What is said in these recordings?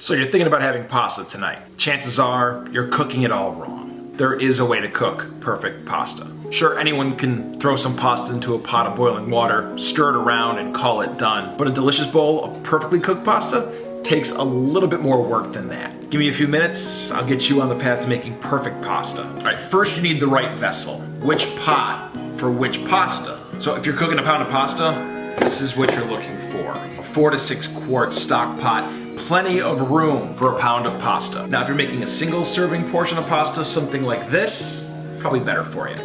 So you're thinking about having pasta tonight. Chances are you're cooking it all wrong. There is a way to cook perfect pasta. Sure, anyone can throw some pasta into a pot of boiling water, stir it around, and call it done. But a delicious bowl of perfectly cooked pasta takes a little bit more work than that. Give me a few minutes, I'll get you on the path to making perfect pasta. All right, first you need the right vessel. Which pot for which pasta? So if you're cooking a pound of pasta, this is what you're looking for. A 4 to 6 quart stock pot, plenty of room for a pound of pasta. Now if you're making a single serving portion of pasta, something like this, probably better for you.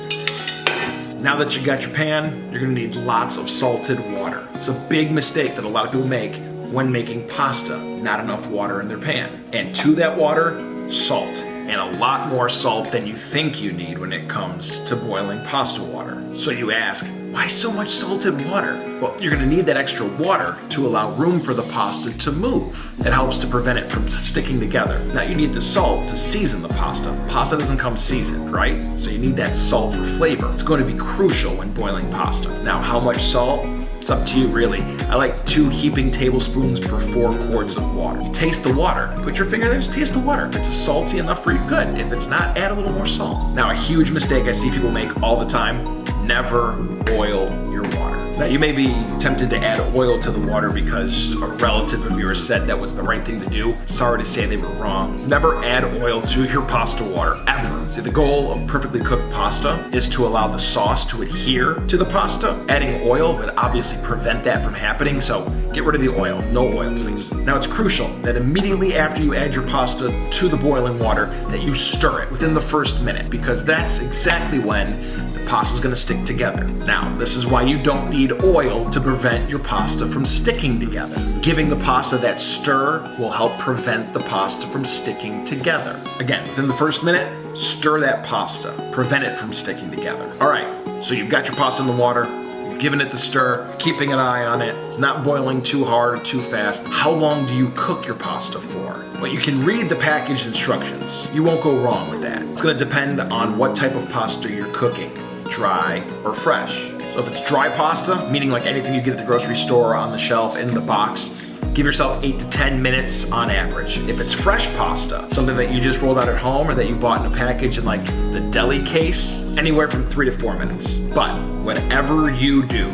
Now that you got your pan, you're gonna need lots of salted water. It's a big mistake that a lot of people make when making pasta, not enough water in their pan. And to that water, salt. And a lot more salt than you think you need when it comes to boiling pasta water. So you ask, why so much salted water? Well, you're gonna need that extra water to allow room for the pasta to move. It helps to prevent it from sticking together. Now you need the salt to season the pasta. Pasta doesn't come seasoned, right? So you need that salt for flavor. It's going to be crucial when boiling pasta. Now, how much salt? It's up to you, really. I like 2 heaping tablespoons per 4 quarts of water. You taste the water. Put your finger there, just taste the water. If it's salty enough for you, good. If it's not, add a little more salt. Now, a huge mistake I see people make all the time, never oil your water. Now, you may be tempted to add oil to the water because a relative of yours said that was the right thing to do. Sorry to say they were wrong. Never add oil to your pasta water, ever. See, the goal of perfectly cooked pasta is to allow the sauce to adhere to the pasta. Adding oil would obviously prevent that from happening, so get rid of the oil. No oil, please. Now, it's crucial that immediately after you add your pasta to the boiling water, that you stir it within the first minute, because that's exactly when the pasta is going to stick together. Now, this is why you don't need oil to prevent your pasta from sticking together. Giving the pasta that stir will help prevent the pasta from sticking together. Again, within the first minute, stir that pasta. Prevent it from sticking together. All right, so you've got your pasta in the water, you're giving it the stir, keeping an eye on it. It's not boiling too hard or too fast. How long do you cook your pasta for? Well, you can read the package instructions. You won't go wrong with that. It's going to depend on what type of pasta you're cooking, dry or fresh. So if it's dry pasta, meaning like anything you get at the grocery store on the shelf in the box, give yourself 8 to 10 minutes on average. If it's fresh pasta, something that you just rolled out at home or that you bought in a package in like the deli case, anywhere from 3 to 4 minutes. But whatever you do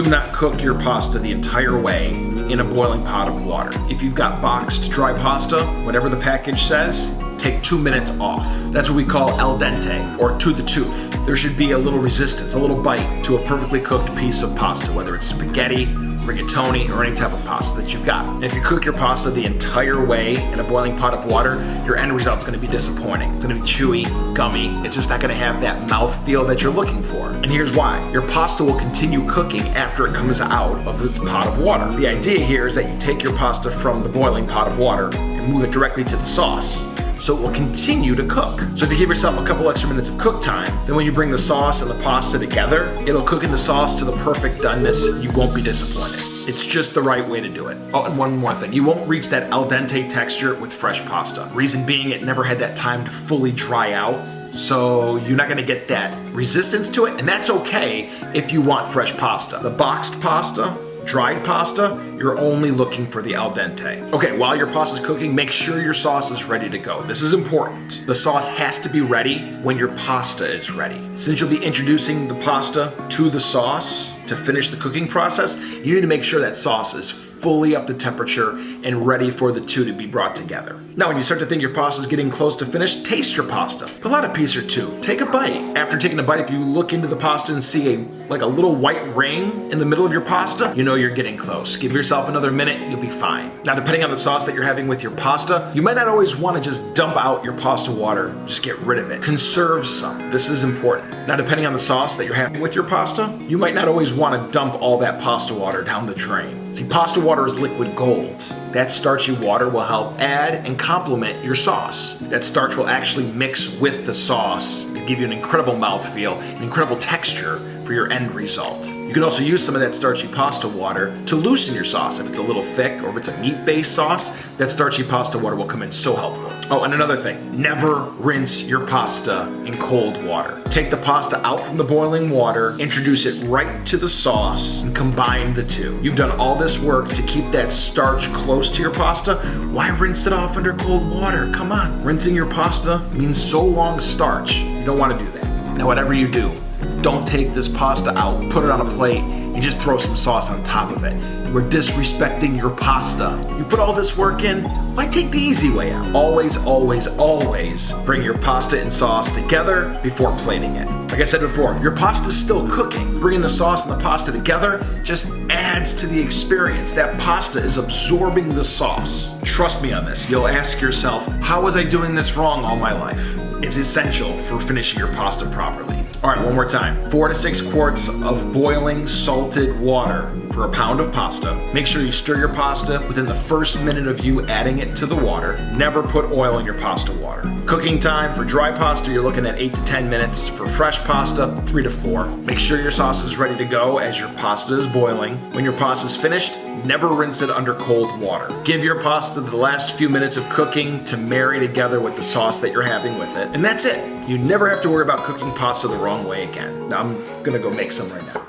not cook your pasta the entire way in a boiling pot of water. If you've got boxed dry pasta, whatever the package says, take 2 minutes off. That's what we call al dente, or to the tooth. There should be a little resistance, a little bite to a perfectly cooked piece of pasta, whether it's spaghetti, rigatoni, or any type of pasta that you've got. And if you cook your pasta the entire way in a boiling pot of water, your end result's gonna be disappointing. It's gonna be chewy, gummy. It's just not gonna have that mouthfeel that you're looking for. And here's why. Your pasta will continue cooking after it comes out of its pot of water. The idea here is that you take your pasta from the boiling pot of water and move it directly to the sauce, so it will continue to cook. So if you give yourself a couple extra minutes of cook time, then when you bring the sauce and the pasta together, it'll cook in the sauce to the perfect doneness. You won't be disappointed. It's just the right way to do it. Oh, and one more thing. You won't reach that al dente texture with fresh pasta. Reason being, it never had that time to fully dry out, so you're not gonna get that resistance to it, and that's okay if you want fresh pasta. The boxed pasta, dried pasta, you're only looking for the al dente. Okay, while your pasta's cooking, make sure your sauce is ready to go. This is important. The sauce has to be ready when your pasta is ready. Since you'll be introducing the pasta to the sauce to finish the cooking process, you need to make sure that sauce is fully up to temperature and ready for the two to be brought together. Now, when you start to think your pasta is getting close to finished, taste your pasta. Pull out a piece or two. Take a bite. After taking a bite, if you look into the pasta and see like a little white ring in the middle of your pasta, you know you're getting close. Give yourself another minute, you'll be fine. Now, depending on the sauce that you're having with your pasta, you might not always want to just dump out your pasta water, just get rid of it. Conserve some. This is important. Now, depending on the sauce that you're having with your pasta, you might not always want to dump all that pasta water down the drain. See, pasta water is liquid gold. That starchy water will help add and complement your sauce. That starch will actually mix with the sauce to give you an incredible mouthfeel, an incredible texture for your end result. You can also use some of that starchy pasta water to loosen your sauce. If it's a little thick or if it's a meat-based sauce, that starchy pasta water will come in so helpful. Oh, and another thing, never rinse your pasta in cold water. Take the pasta out from the boiling water, introduce it right to the sauce, and combine the two. You've done all this work to keep that starch close to your pasta. Why rinse it off under cold water? Come on. Rinsing your pasta means so long starch. You don't want to do that. Now, whatever you do, don't take this pasta out, put it on a plate, and just throw some sauce on top of it. You are disrespecting your pasta. You put all this work in, why take the easy way out? Always, always, always bring your pasta and sauce together before plating it. Like I said before, your pasta's still cooking. Bringing the sauce and the pasta together just adds to the experience. That pasta is absorbing the sauce. Trust me on this. You'll ask yourself, how was I doing this wrong all my life? It's essential for finishing your pasta properly. All right, one more time. 4 to 6 quarts of boiling salted water for a pound of pasta. Make sure you stir your pasta within the first minute of you adding it to the water. Never put oil in your pasta water. Cooking time for dry pasta, you're looking at 8 to 10 minutes. For fresh pasta, 3 to 4. Make sure your sauce is ready to go as your pasta is boiling. When your pasta is finished, never rinse it under cold water. Give your pasta the last few minutes of cooking to marry together with the sauce that you're having with it. And that's it. You never have to worry about cooking pasta the wrong way again. Now, I'm gonna go make some right now.